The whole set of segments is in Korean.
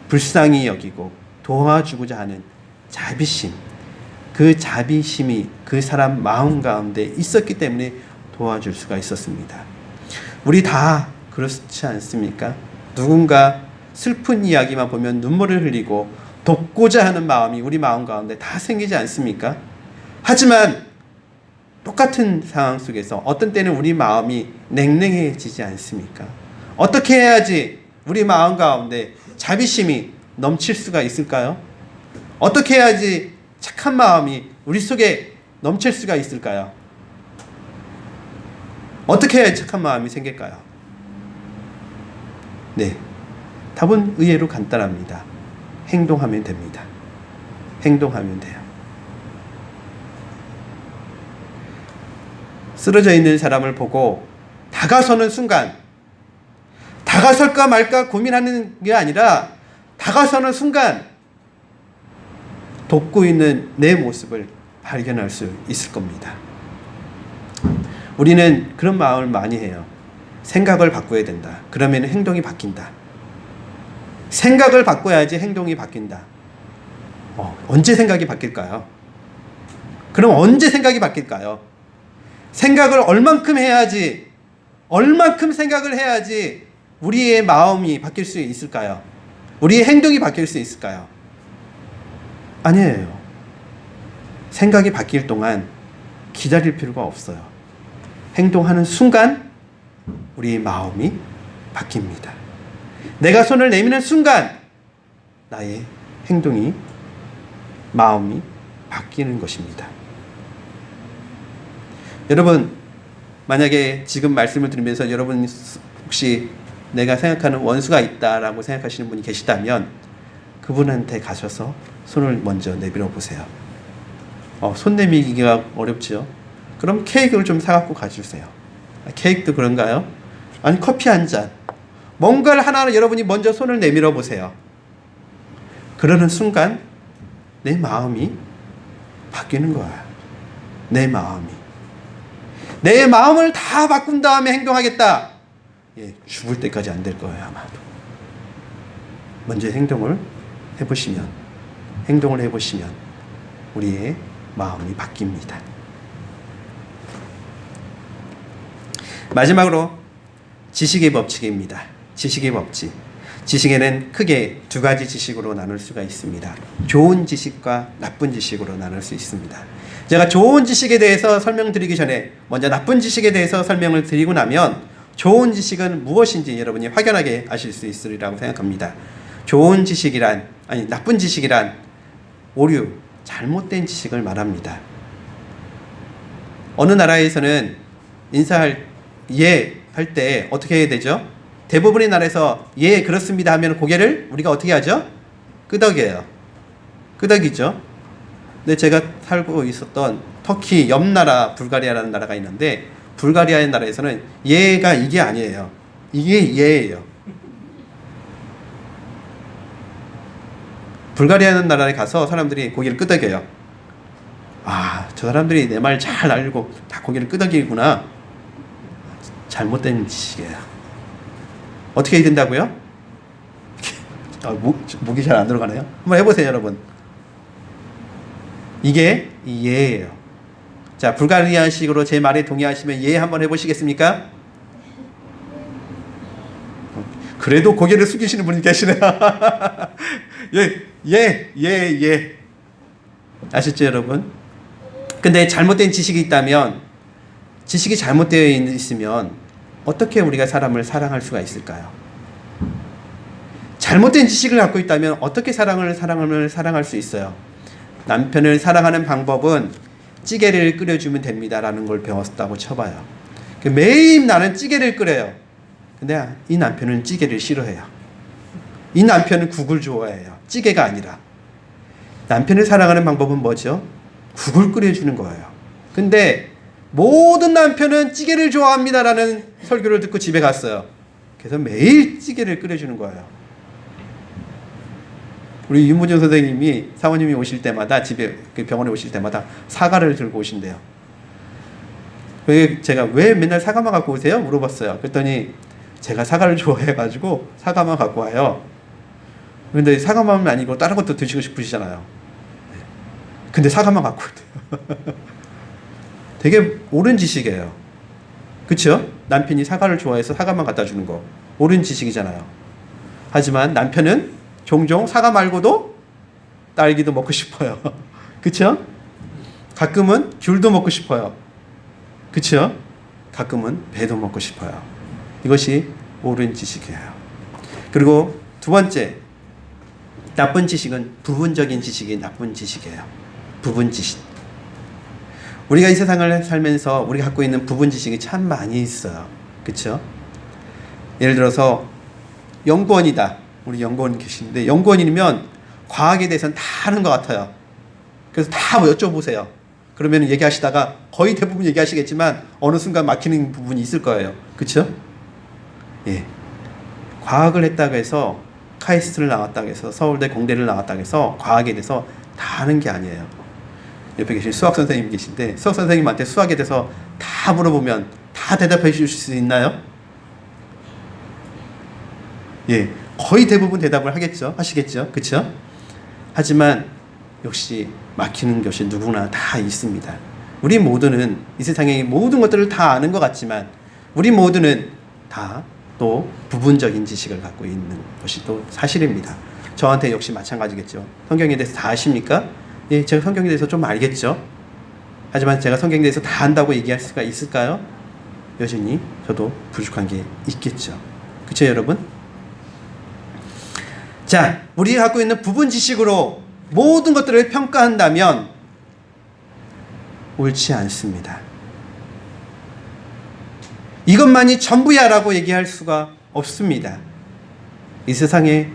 불쌍히 여기고 도와주고자 하는 자비심, 그 자비심이 그 사람 마음 가운데 있었기 때문에 도와줄 수가 있었습니다. 우리 다 그렇지 않습니까? 누군가 슬픈 이야기만 보면 눈물을 흘리고 돕고자 하는 마음이 우리 마음 가운데 다 생기지 않습니까? 하지만 똑같은 상황 속에서 어떤 때는 우리 마음이 냉랭해지지 않습니까? 어떻게 해야지 우리 마음 가운데 자비심이 넘칠 수가 있을까요? 어떻게 해야지 착한 마음이 우리 속에 넘칠 수가 있을까요? 어떻게 해야 착한 마음이 생길까요? 네, 답은 의외로 간단합니다. 행동하면 됩니다. 행동하면 돼요. 쓰러져 있는 사람을 보고 다가서는 순간, 다가설까 말까 고민하는 게 아니라 다가서는 순간 돕고 있는 내 모습을 발견할 수 있을 겁니다. 우리는 그런 마음을 많이 해요. 생각을 바꿔야 된다. 그러면 행동이 바뀐다. 생각을 바꿔야지 행동이 바뀐다. 언제 생각이 바뀔까요? 그럼 언제 생각이 바뀔까요? 생각을 얼만큼 생각을 해야지 우리의 마음이 바뀔 수 있을까요? 우리의 행동이 바뀔 수 있을까요? 아니에요. 생각이 바뀔 동안 기다릴 필요가 없어요. 행동하는 순간 우리의 마음이 바뀝니다. 내가 손을 내미는 순간 나의 행동이, 마음이 바뀌는 것입니다. 여러분, 만약에 지금 말씀을 들으면서 여러분 혹시 내가 생각하는 원수가 있다라고 생각하시는 분이 계시다면 그분한테 가셔서 손을 먼저 내밀어 보세요. 손 내밀기가 어렵죠? 그럼 케이크를 좀 사갖고 가주세요. 케이크도 그런가요? 아니, 커피 한 잔. 뭔가를 하나 여러분이 먼저 손을 내밀어 보세요. 그러는 순간 내 마음이 바뀌는 거예요. 내 마음을 다 바꾼 다음에 행동하겠다. 죽을 때까지 안 될 거예요, 아마도. 먼저 행동을 해보시면 우리의 마음이 바뀝니다. 마지막으로 지식의 법칙입니다. 지식의 법칙. 지식에는 크게 두 가지 지식으로 나눌 수가 있습니다. 좋은 지식과 나쁜 지식으로 나눌 수 있습니다. 제가 좋은 지식에 대해서 설명드리기 전에 먼저 나쁜 지식에 대해서 설명을 드리고 나면 좋은 지식은 무엇인지 여러분이 확연하게 아실 수 있으리라고 생각합니다. 나쁜 지식이란 오류, 잘못된 지식을 말합니다. 어느 나라에서는 인사할 할 때 어떻게 해야 되죠? 대부분의 나라에서 그렇습니다 하면 고개를 우리가 어떻게 하죠? 끄덕여요. 끄덕이죠. 근데 제가 살고 있었던 터키 옆 나라 불가리아라는 나라가 있는데 불가리아의 나라에서는 예가 이게 아니에요. 이게 예예요. 불가리아라는 나라에 가서 사람들이 고개를 끄덕여요. 저 사람들이 내 말 잘 알고 다 고개를 끄덕이구나. 잘못된 지식이에요. 어떻게 해야 된다고요? 목이 잘 안 들어가네요. 한번 해보세요, 여러분. 이게 예예요. 자, 불가리아식으로 제 말에 동의하시면 예 한번 해보시겠습니까? 그래도 고개를 숙이시는 분이 계시네요. 예. 아셨죠, 여러분? 근데 잘못된 지식이 있다면, 지식이 잘못되어 있으면 어떻게 우리가 사람을 사랑할 수가 있을까요? 잘못된 지식을 갖고 있다면 어떻게 사랑을 사랑할 수 있어요? 남편을 사랑하는 방법은 찌개를 끓여주면 됩니다라는 걸 배웠다고 쳐봐요. 매일 나는 찌개를 끓여요. 근데 이 남편은 찌개를 싫어해요. 이 남편은 국을 좋아해요. 찌개가 아니라. 남편을 사랑하는 방법은 뭐죠? 국을 끓여주는 거예요. 근데 모든 남편은 찌개를 좋아합니다라는 설교를 듣고 집에 갔어요. 그래서 매일 찌개를 끓여주는 거예요. 우리 윤문정 선생님이 사모님이 오실 때마다 집에 병원에 오실 때마다 사과를 들고 오신대요. 제가 왜 맨날 사과만 갖고 오세요? 물어봤어요. 그랬더니 제가 사과를 좋아해가지고 사과만 갖고 와요. 근데 사과만 아니고 다른 것도 드시고 싶으시잖아요. 근데 사과만 갖고 있대요. 되게 옳은 지식이에요. 그쵸? 남편이 사과를 좋아해서 사과만 갖다 주는 거 옳은 지식이잖아요. 하지만 남편은 종종 사과 말고도 딸기도 먹고 싶어요. 그쵸? 가끔은 귤도 먹고 싶어요. 그쵸? 가끔은 배도 먹고 싶어요. 이것이 옳은 지식이에요. 그리고 두 번째, 나쁜 지식은 부분적인 지식이 나쁜 지식이에요. 부분 지식. 우리가 이 세상을 살면서 우리가 갖고 있는 부분 지식이 참 많이 있어요. 그쵸? 예를 들어서 연구원이다. 우리 연구원 계시는데 연구원이면 과학에 대해서는 다 아는 것 같아요. 그래서 다 여쭤보세요. 그러면 얘기하시다가 거의 대부분 얘기하시겠지만 어느 순간 막히는 부분이 있을 거예요. 그쵸? 예. 과학을 했다고 해서 카이스트를 나왔다고 해서 서울대 공대를 나왔다고 해서 과학에 대해서 다 아는 게 아니에요. 옆에 계신 수학 선생님이 계신데 수학 선생님한테 수학에 대해서 다 물어보면 다 대답해 주실 수 있나요? 예. 거의 대부분 대답을 하시겠죠. 그쵸? 하지만 역시 막히는 것이 누구나 다 있습니다. 우리 모두는 이 세상의 모든 것들을 다 아는 것 같지만 우리 모두는 다 또 부분적인 지식을 갖고 있는 것이 또 사실입니다. 저한테 역시 마찬가지겠죠. 성경에 대해서 다 아십니까? 예, 제가 성경에 대해서 좀 알겠죠. 하지만 제가 성경에 대해서 다 안다고 얘기할 수가 있을까요? 여전히 저도 부족한 게 있겠죠. 그쵸 여러분? 자, 우리가 갖고 있는 부분 지식으로 모든 것들을 평가한다면 옳지 않습니다. 이것만이 전부야 라고 얘기할 수가 없습니다. 이 세상에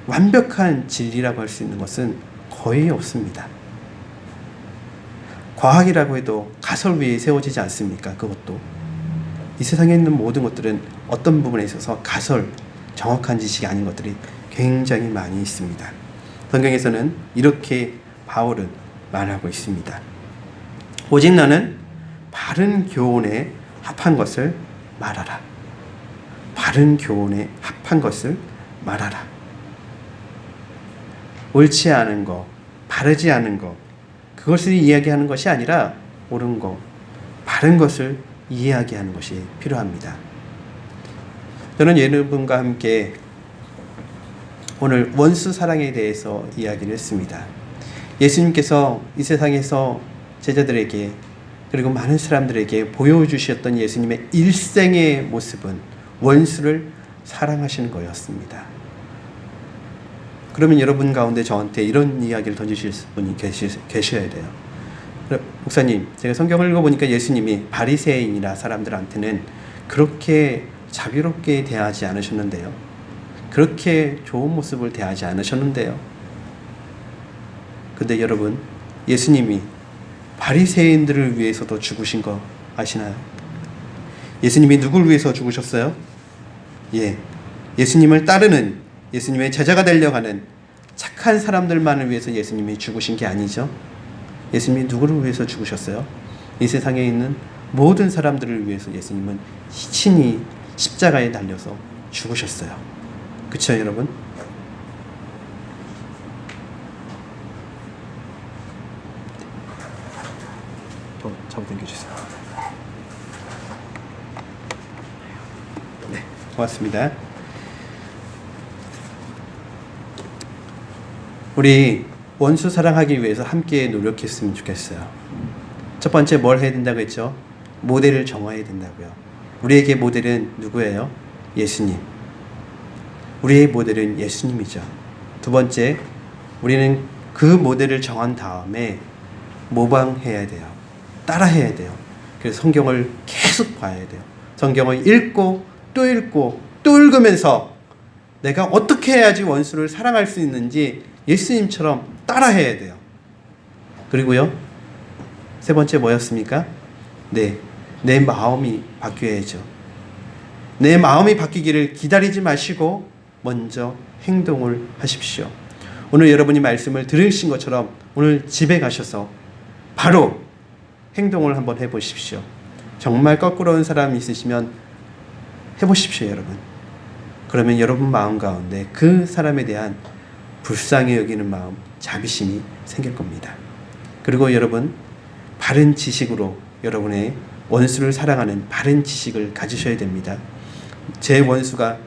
완벽한 진리라고 할 수 있는 것은 거의 없습니다. 과학이라고 해도 가설 위에 세워지지 않습니까? 그것도 이 세상에 있는 모든 것들은 어떤 부분에 있어서 가설, 정확한 지식이 아닌 것들이 굉장히 많이 있습니다. 성경에서는 이렇게 바울은 말하고 있습니다. 오직 너는 바른 교훈에 합한 것을 말하라. 바른 교훈에 합한 것을 말하라. 옳지 않은 것, 바르지 않은 것, 그것을 이야기하는 것이 아니라 옳은 것, 바른 것을 이야기하는 것이 필요합니다. 저는 여러분과 함께 오늘 원수 사랑에 대해서 이야기를 했습니다. 예수님께서 이 세상에서 제자들에게 그리고 많은 사람들에게 보여주셨던 예수님의 일생의 모습은 원수를 사랑하시는 거였습니다. 그러면 여러분 가운데 저한테 이런 이야기를 던지실 분이 계셔야 돼요. 목사님, 제가 성경을 읽어보니까 예수님이 바리새인이나 사람들한테는 그렇게 자비롭게 대하지 않으셨는데요. 그렇게 좋은 모습을 대하지 않으셨는데요. 근데 여러분, 예수님이 바리새인들을 위해서도 죽으신 거 아시나요? 예수님이 누굴 위해서 죽으셨어요? 예, 예수님을 따르는, 예수님의 제자가 되려고 하는 착한 사람들만을 위해서 예수님이 죽으신 게 아니죠. 예수님이 누구를 위해서 죽으셨어요? 이 세상에 있는 모든 사람들을 위해서 예수님은 친히 십자가에 달려서 죽으셨어요. 그쵸 여러분? 잡아당겨주세요. 네, 고맙습니다. 우리 원수 사랑하기 위해서 함께 노력했으면 좋겠어요. 첫 번째 뭘 해야 된다고 했죠? 모델을 정해야 된다고요. 우리에게 모델은 누구예요? 예수님. 우리의 모델은 예수님이죠. 두 번째, 우리는 그 모델을 정한 다음에 모방해야 돼요. 따라해야 돼요. 그래서 성경을 계속 봐야 돼요. 성경을 읽고 또 읽고 또 읽으면서 내가 어떻게 해야지 원수를 사랑할 수 있는지 예수님처럼 따라해야 돼요. 그리고요, 세 번째 뭐였습니까? 네, 내 마음이 바뀌어야죠. 내 마음이 바뀌기를 기다리지 마시고 먼저 행동을 하십시오. 오늘 여러분이 말씀을 들으신 것처럼 오늘 집에 가셔서 바로 행동을 한번 해보십시오. 정말 거꾸로 온 사람이 있으시면 해보십시오, 여러분. 그러면 여러분 마음 가운데 그 사람에 대한 불쌍히 여기는 마음, 자비심이 생길 겁니다. 그리고 여러분 바른 지식으로 여러분의 원수를 사랑하는 바른 지식을 가지셔야 됩니다. 제 원수가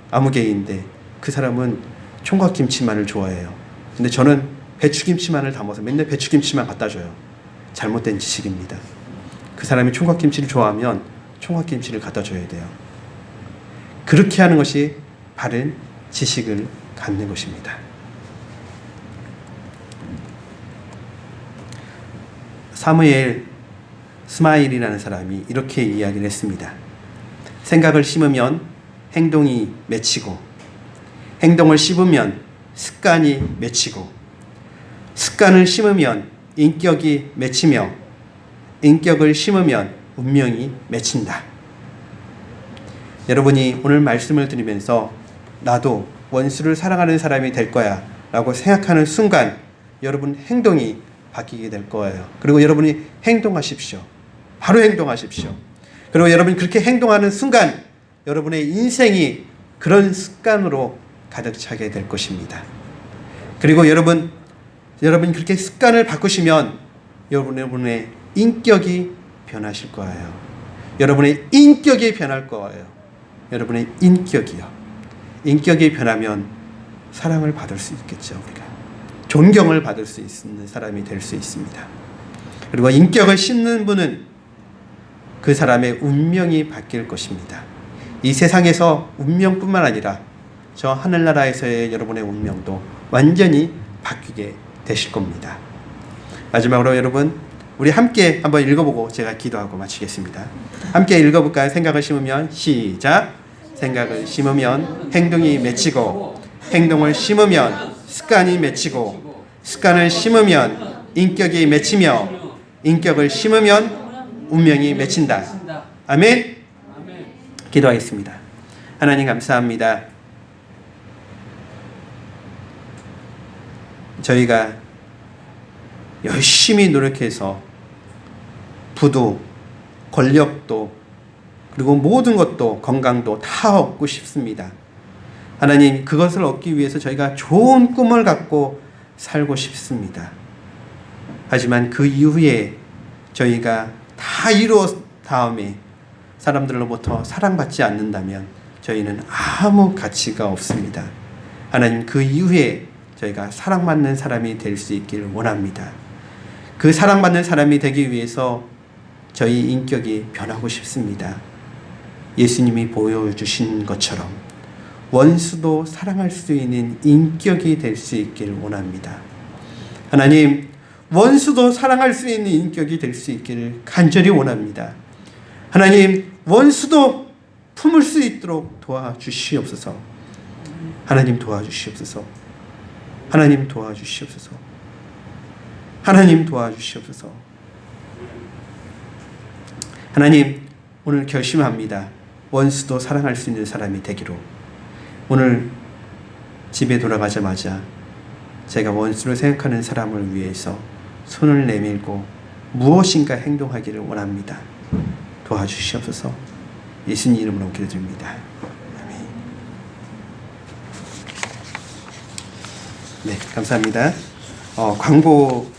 아무개인데 그 사람은 총각김치만을 좋아해요. 근데 저는 배추김치만을 담아서 맨날 배추김치만 갖다 줘요. 잘못된 지식입니다. 그 사람이 총각김치를 좋아하면 총각김치를 갖다 줘야 돼요. 그렇게 하는 것이 바른 지식을 갖는 것입니다. 사무엘 스마일이라는 사람이 이렇게 이야기를 했습니다. 생각을 심으면 행동이 맺히고, 행동을 씹으면 습관이 맺히고, 습관을 심으면 인격이 맺히며, 인격을 심으면 운명이 맺힌다. 여러분이 오늘 말씀을 들으면서 나도 원수를 사랑하는 사람이 될 거야 라고 생각하는 순간 여러분 행동이 바뀌게 될 거예요. 그리고 여러분이 행동하십시오. 바로 행동하십시오. 그리고 여러분이 그렇게 행동하는 순간 여러분의 인생이 그런 습관으로 가득 차게 될 것입니다. 그리고 여러분이 그렇게 습관을 바꾸시면 여러분의 인격이 변하실 거예요. 여러분의 인격이 변할 거예요. 여러분의 인격이요. 인격이 변하면 사랑을 받을 수 있겠죠. 우리가 존경을 받을 수 있는 사람이 될 수 있습니다. 그리고 인격을 심는 분은 그 사람의 운명이 바뀔 것입니다. 이 세상에서 운명뿐만 아니라 저 하늘나라에서의 여러분의 운명도 완전히 바뀌게 되실 겁니다. 마지막으로 여러분 우리 함께 한번 읽어보고 제가 기도하고 마치겠습니다. 함께 읽어볼까요? 생각을 심으면 시작. 생각을 심으면 행동이 맺히고, 행동을 심으면 습관이 맺히고, 습관을 심으면 인격이 맺히며, 인격을 심으면 운명이 맺힌다. 아멘. 기도하겠습니다. 하나님 감사합니다. 저희가 열심히 노력해서 부도, 권력도, 그리고 모든 것도, 건강도 다 얻고 싶습니다. 하나님, 그것을 얻기 위해서 저희가 좋은 꿈을 갖고 살고 싶습니다. 하지만 그 이후에 저희가 다 이루어 다음에 사람들로부터 사랑받지 않는다면 저희는 아무 가치가 없습니다. 하나님, 그 이후에 저희가 사랑받는 사람이 될 수 있기를 원합니다. 그 사랑받는 사람이 되기 위해서 저희 인격이 변하고 싶습니다. 예수님이 보여주신 것처럼 원수도 사랑할 수 있는 인격이 될 수 있기를 원합니다. 하나님, 원수도 사랑할 수 있는 인격이 될 수 있기를 간절히 원합니다. 하나님, 원수도 품을 수 있도록 도와주시옵소서. 하나님 도와주시옵소서. 하나님 도와주시옵소서. 하나님 도와주시옵소서. 하나님, 오늘 결심합니다. 원수도 사랑할 수 있는 사람이 되기로. 오늘 집에 돌아가자마자 제가 원수를 생각하는 사람을 위해서 손을 내밀고 무엇인가 행동하기를 원합니다. 도와주시옵소서. 예수님 이름으로 기도드립니다. 아멘. 네, 감사합니다. 광고